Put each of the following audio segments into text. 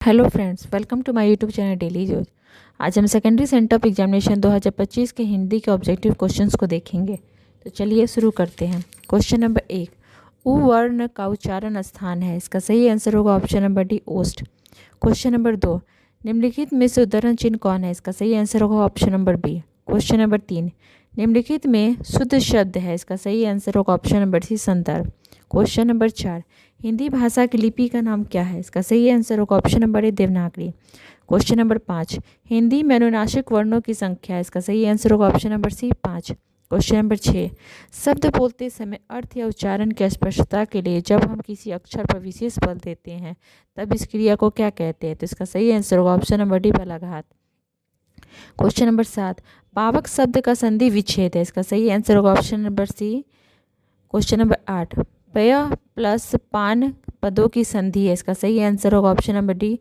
Hello friends, welcome to my YouTube channel daily news. आज हम secondary sent up examination 2025 के हिंदी के ऑब्जेक्टिव क्वेश्चंस को देखेंगे। तो चलिए शुरू करते हैं। क्वेश्चन नंबर 1, उ वर्ण का उच्चारण स्थान है। इसका सही आंसर होगा ऑप्शन नंबर डी, ओस्ट। क्वेश्चन नंबर 2, निम्नलिखित में से उद्धरण चिन्ह कौन है। इसका सही आंसर होगा option number B. Question number 3, निम्नलिखित में शुद्ध शब्द है। इसका सही आंसर होगा ऑप्शन नंबर सी, संदर्भ। क्वेश्चन नंबर 4, हिंदी भाषा की लिपि का नाम क्या है। इसका सही आंसर होगा ऑप्शन नंबर ए, देवनागरी। क्वेश्चन नंबर 5, हिंदी में अनुनासिक वर्णों की संख्या है। इसका सही आंसर होगा option number C, 5। Question number 6, शब्द बोलते समय अर्थ या उच्चारण की स्पष्टता के लिए जब हम किसी अक्षर पर विशेष बल देते हैं तब इस क्रिया को क्या कहते हैं। तो इसका सही आंसर होगा ऑप्शन नंबर डी, बलाघात। क्वेश्चन नंबर 7, पावक शब्द का संधि विच्छेद है। इसका सही आंसर होगा option number C. Question number 8, पय प्लस पान पदों की संधि है। इसका सही आंसर होगा option number D,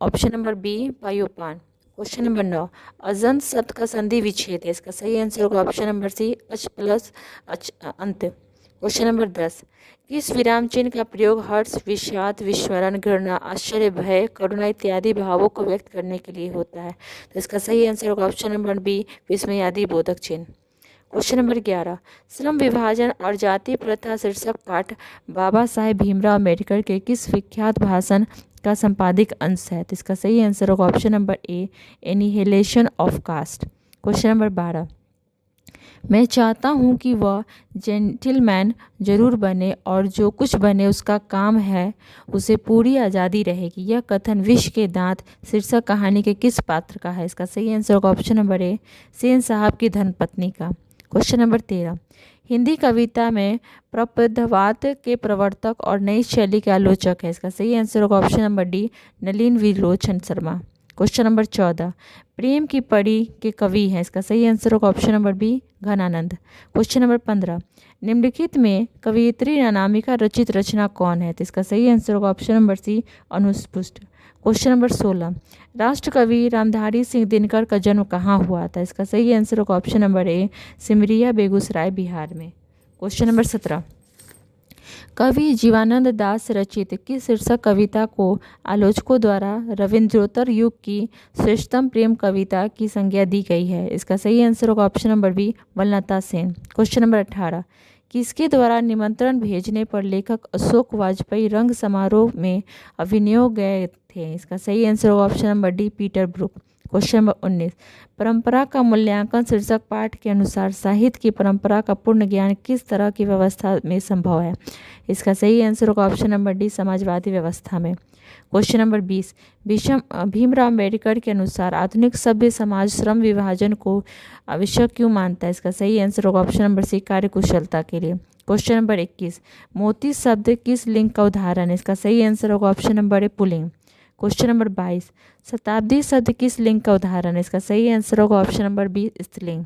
option number B, पयोपान। क्वेश्चन नंबर 9, अजंत शब्द का संधि विच्छेद है। इसका सही आंसर होगा ऑप्शन नंबर सी, अच प्लस अच अंत। क्वेश्चन नंबर 10, किस विराम चिन्ह का प्रयोग हर्ष, विषाद, विस्मरण, घृणा, आश्चर्य, भय, करुणा इत्यादि भावों को व्यक्त करने के लिए होता है। तो इसका सही आंसर होगा ऑप्शन नंबर बी, विस्मयादि बोधक चिन्ह। क्वेश्चन नंबर 11, श्रम विभाजन और जाति प्रथा शीर्षक पाठ बाबा साहेब भीमराव अम्बेडकर के किस विख्यात भाषण का संपादिक अंश है। तो इसका सही आंसर होगा option number A, annihilation of caste. Question number 12, मैं चाहता हूं कि वह जेंटिलमैन जरूर बने और जो कुछ बने उसका काम है उसे पूरी आज़ादी रहेगी। यह कथन विष के दांत शीर्षक कहानी के किस पात्र का है। इसका सही आंसर होगा ऑप्शन नंबर ए, सेन साहब की धर्मपत्नी का। क्वेश्चन नंबर 13, हिंदी कविता में प्रबंधवाद के प्रवर्तक और नई शैली के आलोचक है। इसका सही आंसर होगा option number D, Nalin Vilochan Sharma. Question number 14, प्रेम की परी के कवि हैं। इसका सही आंसर होगा option number B, Ghananand. Question number 15, निम्नलिखित में कवयित्री अनामिका रचित रचना कौन है। तो इसका सही आंसर होगा ऑप्शन नंबर सी, अनुस्पुष्ट। क्वेश्चन नंबर 16, राष्ट्रकवि रामधारी सिंह दिनकर का जन्म कहाँ हुआ था। इसका सही आंसर होगा option number A, Simaria, Begusarai, Bihar में। क्वेश्चन नंबर 17, कवि जीवानंद दास रचित किस शीर्षक कविता को आलोचकों द्वारा रविंद्रोत्तर युग की श्रेष्ठतम प्रेम कविता की संज्ञा दी गई है। इसका सही आंसर होगा option number B, Banalata Sen. Question number 18, किसके द्वारा निमंत्रण भेजने पर लेखक अशोक वाजपेयी रंग समारोह में अभिनय गए थे। इसका सही आंसर होगा option number D, Peter Brook. Question number 19, परंपरा का मूल्यांकन शीर्षक पाठ के अनुसार साहित्य की परंपरा का पूर्ण ज्ञान किस तरह की व्यवस्था में संभव है। इसका सही आंसर होगा ऑप्शन नंबर डी, समाजवादी व्यवस्था में। क्वेश्चन नंबर 20, भीमराव अम्बेडकर के अनुसार आधुनिक सभ्य समाज श्रम विभाजन को आवश्यक क्यों मानता है। इसका सही आंसर होगा ऑप्शन नंबर सी, कार्यकुशलता के लिए। क्वेश्चन नंबर 21, मोती शब्द किस लिंग का उदाहरण है। इसका सही आंसर होगा ऑप्शन नंबर ए, पुल्लिंग। क्वेश्चन नंबर 22, शताब्दी शब्द किस लिंग का उदाहरण है। इसका सही आंसर होगा ऑप्शन नंबर बी, स्त्रीलिंग।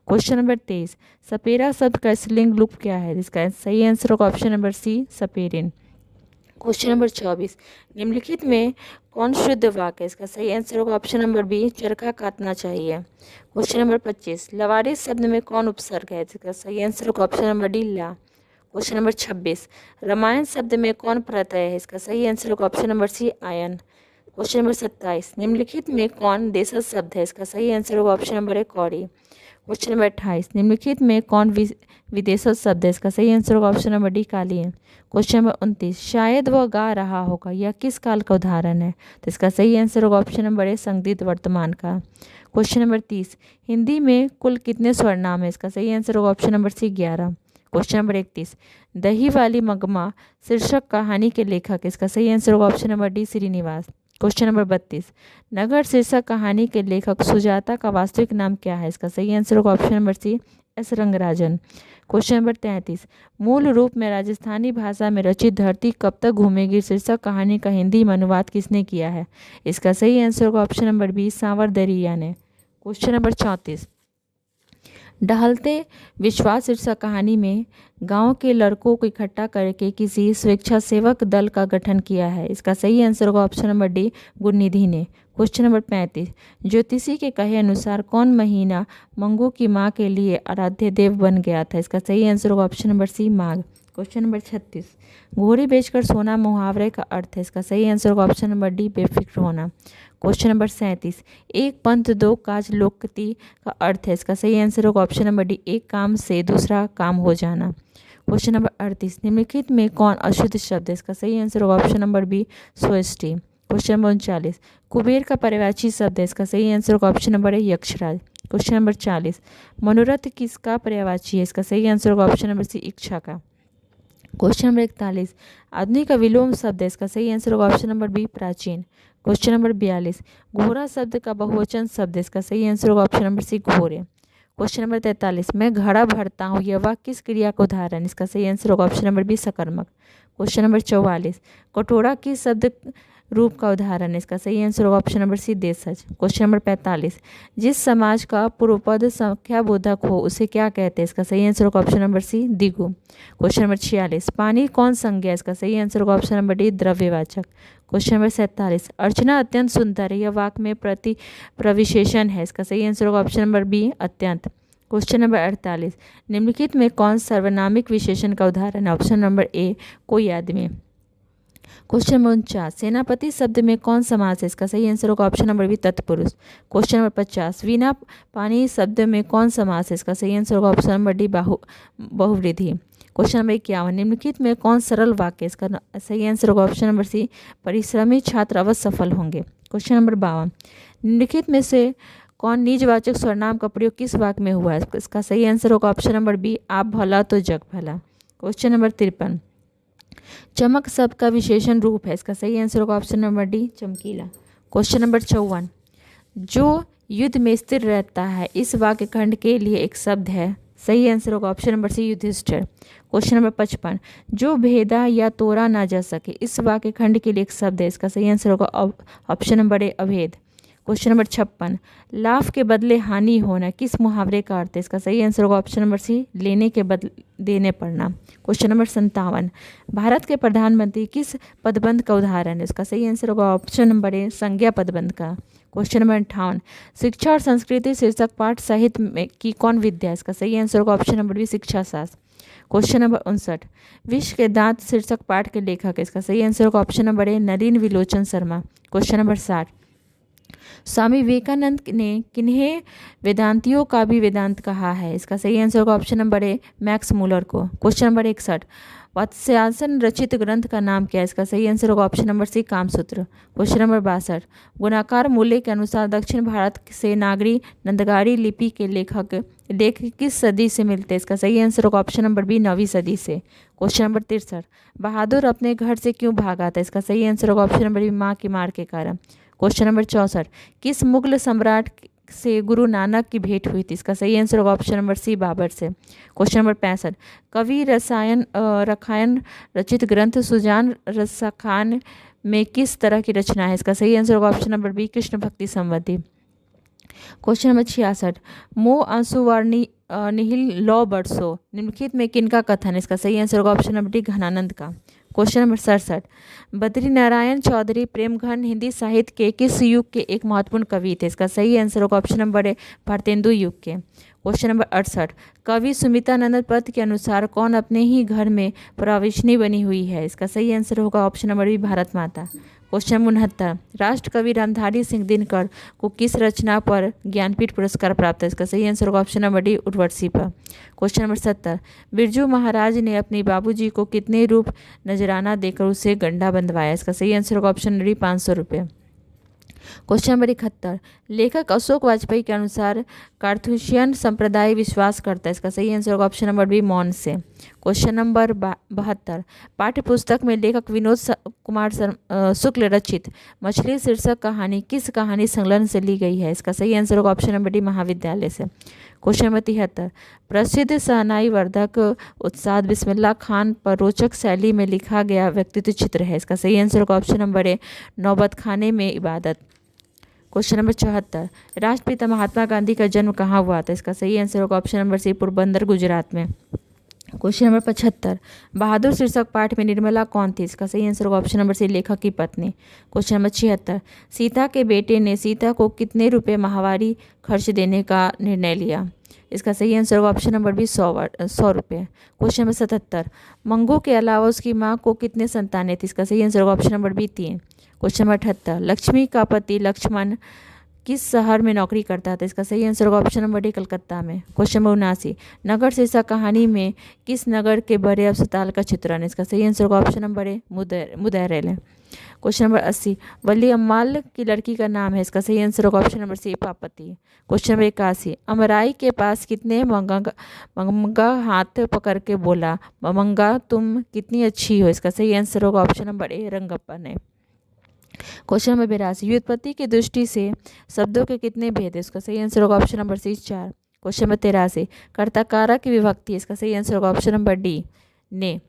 क्वेश्चन नंबर 23, सपेरा शब्द का स्त्रीलिंग रूप क्या है। इसका सही आंसर होगा ऑप्शन नंबर सी, सपेरिन। क्वेश्चन नंबर 24, निम्नलिखित में कौन शुद्ध वाक्य है। इसका सही आंसर होगा ऑप्शन नंबर बी, चरखा काटना चाहिए। क्वेश्चन नंबर 25, लवारिस शब्द में कौन उपसर्ग है। इसका सही आंसर होगा ऑप्शन नंबर डी, ला। क्वेश्चन नंबर 26, रामायण शब्द में कौन प्रत्यय है। इसका सही आंसर होगा ऑप्शन नंबर सी, आयन। क्वेश्चन नंबर 27, निम्नलिखित में कौन देशज शब्द है। इसका सही आंसर होगा ऑप्शन नंबर ए, कौड़ी। क्वेश्चन नंबर 28, निम्नलिखित में कौन विदेशज शब्द है। इसका सही आंसर होगा ऑप्शन नंबर डी, कालीन। क्वेश्चन नंबर 29, शायद वह गा रहा होगा, यह किस काल का उदाहरण है। तो इसका सही आंसर होगा ऑप्शन नंबर ए, संदिग्ध वर्तमान का। क्वेश्चन नंबर 30, हिंदी में कुल कितने स्वरनाम है। इसका सही आंसर होगा option number C, 11। Question number 31, दही वाली मगमा शीर्षक कहानी के लेखक। इसका सही आंसर होगा option number D, Srinivas. Question number 32, नगर शीर्षक कहानी के लेखक सुजाता का वास्तविक नाम क्या है। इसका सही आंसर होगा option number C, S Rangarajan. Question number 33, मूल रूप में राजस्थानी भाषा में रचित धरती कब तक घूमेगी शीर्षक कहानी का हिंदी में अनुवाद किसने किया है। इसका सही आंसर होगा ऑप्शन नंबर बी, सांवर दरिया ने। क्वेश्चन नंबर 34, टहलते विश्वास शीर्षक कहानी में गांव के लड़कों को इकट्ठा करके किसी स्वेच्छासेवक दल का गठन किया है। इसका सही आंसर होगा ऑप्शन नंबर डी, गुरनिधि ने। क्वेश्चन नंबर 35, ज्योतिषी के कहे अनुसार कौन महीना मंगू की मां के लिए आराध्य देव बन गया था। इसका सही आंसर होगा ऑप्शन नंबर सी, माघ। क्वेश्चन नंबर 36, घोड़ी बेचकर सोना मुहावरे का अर्थ है। इसका सही आंसर होगा ऑप्शन नंबर डी, बेफिक्र होना। क्वेश्चन नंबर 37, एक पंथ दो काज लोकति का अर्थ है। इसका सही आंसर होगा ऑप्शन नंबर डी, एक काम से दूसरा काम हो जाना। क्वेश्चन नंबर 38, निम्नलिखित में कौन अशुद्ध शब्द है। इसका सही आंसर होगा ऑप्शन नंबर बी, स्वष्टि। क्वेश्चन नंबर 39, कुबेर का पर्यायवाची शब्द है। इसका सही आंसर होगा ऑप्शन नंबर ए, यक्षराज। क्वेश्चन नंबर 40, मनोरथ किसका पर्यायवाची है। इसका सही आंसर होगा ऑप्शन नंबर सी, इच्छा का। क्वेश्चन नंबर 41, आधुनिक का विलोम शब्द है। इसका सही आंसर होगा ऑप्शन नंबर बी, प्राचीन। क्वेश्चन नंबर 42, घोड़ा शब्द का बहुवचन शब्द है। इसका सही आंसर होगा ऑप्शन नंबर सी, घोड़े। क्वेश्चन नंबर 43, मैं घड़ा भरता हूँ, यह वाक्य किस क्रिया का उदाहरण। इसका सही आंसर होगा ऑप्शन नंबर बी, सकर्मक। क्वेश्चन नंबर 44, कटोरा किस शब्द रूप का उदाहरण है। इसका सही आंसर होगा ऑप्शन नंबर सी, देशज। क्वेश्चन नंबर 45, जिस समाज का पूर्वपद संख्याबोधक हो उसे क्या कहते हैं। इसका सही आंसर होगा ऑप्शन नंबर सी, द्विगु। क्वेश्चन नंबर 46, पानी कौन संज्ञा है। इसका सही आंसर होगा ऑप्शन नंबर डी, द्रव्यवाचक। क्वेश्चन नंबर 47, अर्चना अत्यंत सुंदर है, यह वाक्य में प्रविशेषण है। इसका सही आंसर होगा ऑप्शन नंबर बी, अत्यंत। क्वेश्चन नंबर 48, निम्नलिखित में कौन सर्वनामिक विशेषण का उदाहरण है। ऑप्शन नंबर ए, कोई आदमी। क्वेश्चन नंबर 49, सेनापति शब्द में कौन समास है। इसका सही आंसर होगा ऑप्शन नंबर बी, तत्पुरुष। क्वेश्चन नंबर 50, वीणा पानी शब्द में कौन समास है। इसका सही आंसर होगा ऑप्शन नंबर डी, बहुव्रीहि। क्वेश्चन नंबर 51, निम्नलिखित में कौन सरल वाक्य है। इसका सही आंसर होगा ऑप्शन नंबर सी, परिश्रमी छात्र अवश्य सफल होंगे। क्वेश्चन नंबर 52, निम्नलिखित में से कौन निजवाचक सर्वनाम का प्रयोग किस वाक्य में हुआ है। इसका सही आंसर होगा ऑप्शन नंबर बी, आप भला तो जग भला। क्वेश्चन नंबर 53, चमक शब्द का विशेषण रूप है। इसका सही आंसर होगा ऑप्शन नंबर डी, चमकीला। क्वेश्चन नंबर 54, जो युद्ध में स्थिर रहता है, इस वाक्य खंड के लिए एक शब्द है। सही आंसर होगा option number C, Yudhishthira. Question number 55, जो भेदा या तोड़ा ना जा सके, इस वाक्य खंड के लिए एक शब्द है। इसका सही आंसर होगा ऑप्शन नंबर ए, अभेद। क्वेश्चन नंबर 56, लाभ के बदले हानि होना किस मुहावरे का अर्थ है। इसका सही आंसर होगा ऑप्शन नंबर सी, लेने के बदले देने पड़ना। क्वेश्चन नंबर 57, भारत के प्रधानमंत्री किस पदबंध का उदाहरण है। इसका सही आंसर होगा ऑप्शन नंबर ए, संज्ञा पदबंध का। क्वेश्चन नंबर 58, शिक्षा और संस्कृति शीर्षक पाठ साहित्य में की कौन विद्या है। इसका सही आंसर होगा ऑप्शन नंबर बी, शिक्षा शास्त्र। क्वेश्चन नंबर 59, विश्व के दांत शीर्षक पाठ के लेखक है। इसका सही आंसर होगा ऑप्शन नंबर ए, नलिन विलोचन शर्मा। क्वेश्चन नंबर 60, स्वामी विवेकानंद ने किन्हें वेदांतियों का भी वेदांत कहा है। इसका सही आंसर होगा ऑप्शन नंबर ए, मैक्स मूलर को। क्वेश्चन नंबर 61, वात्स्यायन रचित ग्रंथ का नाम क्या है। इसका सही आंसर होगा option number C, Kamasutra. Question number 62, गुणाकार मूल्य के अनुसार दक्षिण भारत से नागरी नंदगाड़ी लिपि के लेख किस सदी से मिलते हैं। इसका सही आंसर होगा ऑप्शन नंबर बी, 9वीं सदी से। क्वेश्चन नंबर 63, बहादुर अपने घर से क्यों भागा था। इसका सही आंसर होगा ऑप्शन नंबर बी, माँ की मार के कारण। क्वेश्चन नंबर 64, किस मुगल सम्राट से गुरु नानक की भेंट हुई थी। इसका सही आंसर होगा ऑप्शन नंबर सी, बाबर से। क्वेश्चन नंबर 65, कवि रसायन रचित ग्रंथ सुजान रसाखान में किस तरह की रचना है। इसका सही आंसर होगा ऑप्शन नंबर बी, कृष्ण भक्ति संबंधी। क्वेश्चन नंबर 66, मोह आंसुवार्णी निहिल लौ बरसो निम्नलिखित में किनका कथन है। इसका सही आंसर होगा ऑप्शन नंबर डी, घनानंद का। क्वेश्चन नंबर 67, बद्री नारायण चौधरी प्रेमघन हिंदी साहित्य के किस युग के एक महत्वपूर्ण कवि थे। इसका सही आंसर होगा ऑप्शन नंबर ए, भारतेंदु युग के। क्वेश्चन नंबर 68, कवि सुमितानंद पद के अनुसार कौन अपने ही घर में प्राविष्णी बनी हुई है। इसका सही आंसर होगा ऑप्शन नंबर बी, भारत माता। क्वेश्चन नंबर 69, राष्ट्र कवि रामधारी सिंह दिनकर को किस रचना पर ज्ञानपीठ पुरस्कार प्राप्त है। इसका सही आंसर होगा ऑप्शन नंबर डी, उर्वशी पर। क्वेश्चन नंबर 70, बिरजू महाराज ने अपने बाबूजी को कितने रूप नजराना देकर उसे गंडा बंधवाया। इसका सही आंसर होगा ऑप्शन नंबर डी, 500 रुपये। क्वेश्चन नंबर 71, लेखक अशोक वाजपेयी के अनुसार कार्थुशियन संप्रदाय विश्वास करता है। इसका सही आंसर होगा ऑप्शन नंबर बी, मौन से। क्वेश्चन नंबर 72, पाठ्य पुस्तक में लेखक विनोद कुमार शुक्ल रचित मछली शीर्षक कहानी किस कहानी संकलन से ली गई है। इसका सही आंसर होगा ऑप्शन नंबर डी, महाविद्यालय से। क्वेश्चन नंबर 73, प्रसिद्ध शहनाई वर्धक उस्ताद बिस्मिल्लाह खान पर रोचक शैली में लिखा गया व्यक्तित्व चित्र है। इसका सही आंसर होगा ऑप्शन नंबर ए, नौबत खाने में इबादत। क्वेश्चन नंबर 74, राष्ट्रपिता महात्मा गांधी का जन्म कहाँ हुआ था। इसका सही आंसर होगा option number C, Porbandar Gujarat में। क्वेश्चन नंबर 75, बहादुर शीर्षक पाठ में निर्मला कौन थी। इसका सही आंसर होगा ऑप्शन नंबर सी, लेखक की पत्नी। क्वेश्चन नंबर 76, सीता के बेटे ने सीता को कितने रुपए माहवारी खर्च देने का निर्णय लिया। इसका सही आंसर होगा ऑप्शन नंबर बी 100 रुपये। क्वेश्चन नंबर 77, मंगू के अलावा उसकी माँ को कितने संतानें थी? इसका सही आंसर होगा option number B 3। Question number 78, Lakshmi का पति लक्ष्मण किस शहर में नौकरी करता था? इसका सही आंसर होगा ऑप्शन नंबर डी कलकत्ता में। क्वेश्चन नंबर 79, नगर शीर्षक कहानी में किस नगर के बड़े अस्पताल का चित्रण है? इसका सही आंसर होगा ऑप्शन नंबर ए मुदैरेल है। क्वेश्चन नंबर 80, वली अम्माल की लड़की का नाम है? इसका सही आंसर होगा ऑप्शन नंबर सी पापति। क्वेश्चन नंबर 81, अमराई के पास कितने मंगा हाथ पकड़ के बोला, मंगा तुम कितनी अच्छी हो? इसका सही आंसर होगा ऑप्शन नंबर ए रंगप्पन है। क्वेश्चन नंबर 82, व्युत्पत्ति की दृष्टि से शब्दों के कितने भेद है? इसका सही आंसर होगा option number C 4। Question number 83, कर्ता कारक की विभक्ति, इसका सही आंसर होगा ऑप्शन नंबर डी ने।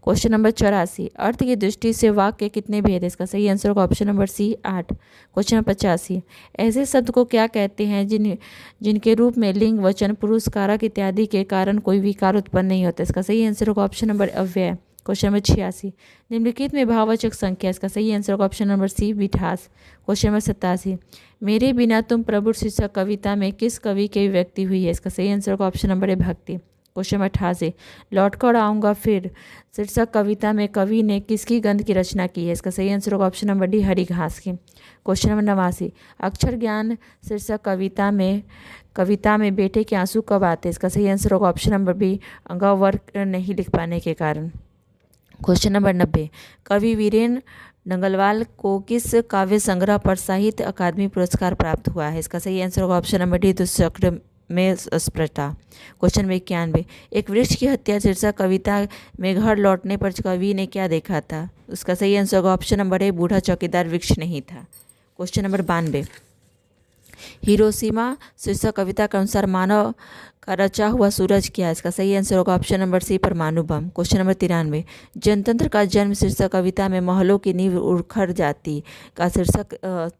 क्वेश्चन नंबर 84, अर्थ की दृष्टि से वाक्य के कितने भेद है? इसका सही आंसर होगा option number C 8। Question number 85, ऐसे शब्द को क्या कहते हैं जिनके रूप में लिंग, वचन, पुरुष, कारक इत्यादि के कारण कोई विकार उत्पन्न नहीं होता? इसका सही आंसर होगा ऑप्शन नंबर अव्यय। क्वेश्चन नंबर 86, निम्नलिखित में भाववाचक संख्या, इसका सही आंसर होगा ऑप्शन नंबर सी मिठास। क्वेश्चन नंबर 87, मेरे बिना तुम प्रभु शीर्षक कविता में किस कवि की व्यक्ति हुई है? इसका सही आंसर होगा ऑप्शन नंबर ए भक्ति। क्वेश्चन नंबर 88, लौट कर आऊँगा फिर शीर्षक कविता में कवि ने किसकी गंध की रचना की है? इसका सही आंसर होगा ऑप्शन नंबर डी हरी घास की। क्वेश्चन नंबर 89, अक्षर ज्ञान शीर्षक कविता में बेटे के आंसू कब आते? इसका सही आंसर होगा ऑप्शन नंबर बी अंगावर्क नहीं लिख पाने के कारण। क्वेश्चन नंबर 90, कवि वीरेन नंगलवाल को किस काव्य संग्रह पर साहित्य अकादमी पुरस्कार प्राप्त हुआ है? इसका सही आंसर होगा ऑप्शन नंबर डी दुष्चक्र में स्प्रष्टा। क्वेश्चन नंबर 91, एक वृक्ष की हत्या शीर्षक कविता में घर लौटने पर कवि ने क्या देखा था? उसका सही आंसर होगा ऑप्शन नंबर ए बूढ़ा चौकीदार वृक्ष नहीं था। क्वेश्चन नंबर 92, हिरोशिमा शीर्षक कविता के अनुसार मानव का रचा हुआ सूरज क्या है? इसका सही आंसर होगा ऑप्शन नंबर सी परमाणु बम। क्वेश्चन नंबर 93, जनतंत्र का जन्म शीर्षक कविता में महलों की नींव उखड़ जाती का शीर्षक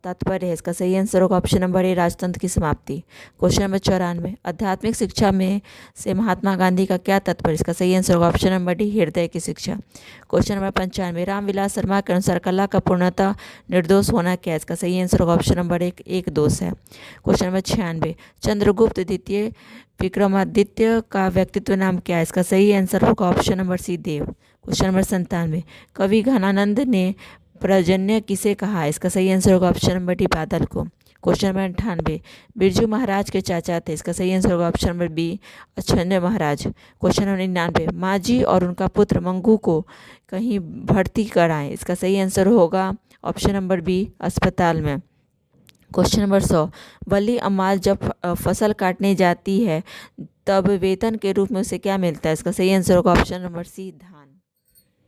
तात्पर्य है? इसका सही आंसर होगा ऑप्शन नंबर ए राजतंत्र की समाप्ति। क्वेश्चन नंबर 94, आध्यात्मिक शिक्षा में से महात्मा गांधी का क्या तात्पर्य? इसका सही आंसर होगा ऑप्शन नंबर डी हृदय की शिक्षा। क्वेश्चन नंबर 95, रामविलास शर्मा के अनुसार कला का पूर्णतः निर्दोष होना क्या है? इसका सही आंसर होगा ऑप्शन नंबर एक दोष है। क्वेश्चन नंबर 96, चंद्रगुप्त द्वितीय विक्रमादित्य का व्यक्तित्व नाम क्या है? इसका सही आंसर होगा ऑप्शन नंबर सी देव। क्वेश्चन नंबर 97, कवि घनानंद ने पर्जन्य किसे कहा है? इसका सही आंसर होगा ऑप्शन नंबर डी बादल को। क्वेश्चन नंबर 98, बिरजू महाराज के चाचा थे? इसका सही आंसर होगा ऑप्शन नंबर बी अछन्य महाराज। क्वेश्चन नंबर 99, मांझी और उनका पुत्र मंगू को कहीं भर्ती कराएं? इसका सही आंसर होगा ऑप्शन नंबर बी अस्पताल में। क्वेश्चन नंबर 100, वली अम्माल जब फसल काटने जाती है तब वेतन के रूप में उसे क्या मिलता है? इसका सही आंसर होगा ऑप्शन नंबर सी धान।